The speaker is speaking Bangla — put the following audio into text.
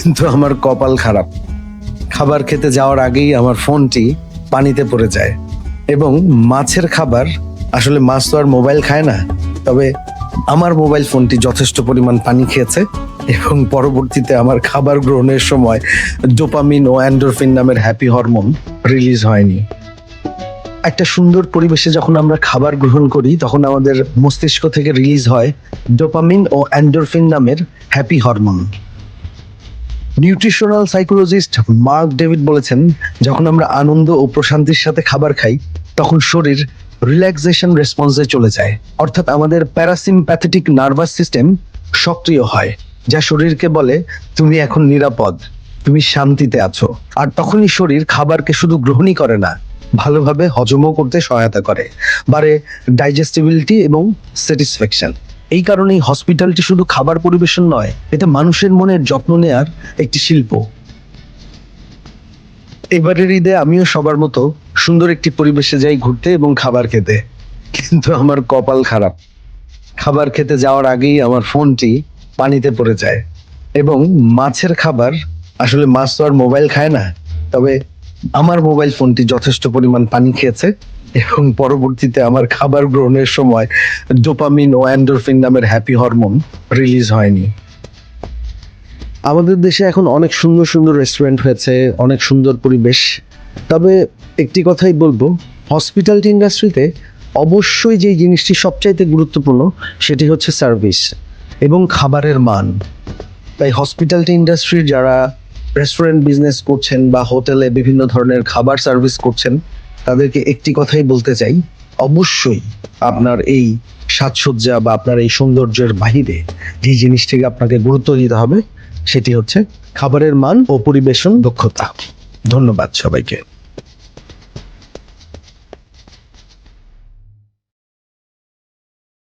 কিন্তু আমার কপাল খারাপ। খাবার খেতে যাওয়ার আগেই আমার ফোনটি পানিতে পড়ে যায়। এবং মাছের খাবার, আসলে মাছ তো আর মোবাইল খায় না, তবে আমার মোবাইল ফোনটি যথেষ্ট পরিমাণ পানি খেয়েছে এবং পরবর্তীতে আমার খাবার গ্রহণের সময় ডোপামিন ও এন্ডোরফিন নামের হ্যাপি হরমোন রিলিজ হয়নি। একটা সুন্দর পরিবেশে যখন আমরা খাবার গ্রহণ করি তখন আমাদের মস্তিষ্ক থেকে রিলিজ হয় ডোপামিন ও এন্ডোরফিন নামের happy hormone. Nutritional psychologist mark David বলেছেন, যখন আমরা আনন্দ ও প্রশান্তির সাথে খাবার খাই তখন শরীর রিল্যাক্সেশন রেসপন্সে চলে যায়, অর্থাৎ আমাদের প্যারাসিম্প্যাথেটিক নার্ভাস সিস্টেম সক্রিয় হয়, যা শরীরকে বলে তুমি এখন নিরাপদ, তুমি শান্তিতে আছো। আর তখনই শরীর খাবারকে শুধু গ্রহণই করে না, ভালোভাবে হজমও করতে সহায়তা করে, বাড়ে ডাইজেস্টিবিলিটি এবং স্যাটিসফ্যাকশন। এই কারণেই হসপিটালটি শুধু খাবার পরিবেশন নয়, এটা মানুষের মনের যত্ন নেয়ার একটি শিল্প। এবারের ঈদে আমিও সবার মতো সুন্দর একটি পরিবেশে যাই ঘুরতে এবং খাবার খেতে, কিন্তু আমার কপাল খারাপ। খাবার খেতে যাওয়ার আগেই আমার ফোনটি পানিতে পড়ে যায়। এবং মাছের খাবার, আসলে মাছ তো আর মোবাইল খায় না, তবে আমার মোবাইল ফোনটি যথেষ্ট পরিমাণ পানি খেয়েছে এবং পরবর্তীতে আমার খাবার গ্রহণের সময় ডোপামিন ও এন্ডোরফিন নামের হ্যাপি হরমোন রিলিজ হয়নি। আমাদের দেশে এখন অনেক সুন্দর সুন্দর রেস্টুরেন্ট হয়েছে, অনেক সুন্দর পরিবেশ, তবে একটি কথাই বলবো, হসপিটালিটি ইন্ডাস্ট্রিতে অবশ্যই যে জিনিসটি সবচাইতে গুরুত্বপূর্ণ সেটি হচ্ছে সার্ভিস এবং খাবারের মান। তাই হসপিটালিটি ইন্ডাস্ট্রির যারা রেস্টুরেন্ট বিজনেস করছেন বা হোটেলে বিভিন্ন ধরনের খাবার সার্ভিস করছেন, তাদেরকে একটি কথাই বলতে চাই, অবশ্যই আপনার এই সাজসজ্জা বা আপনার এই সৌন্দর্যের বাহিরে যে জিনিসটিকে আপনাকে গুরুত্ব দিতে হবে সেটি হচ্ছে খাবারের মান ও পরিবেশন দক্ষতা। ধন্যবাদ সবাইকে।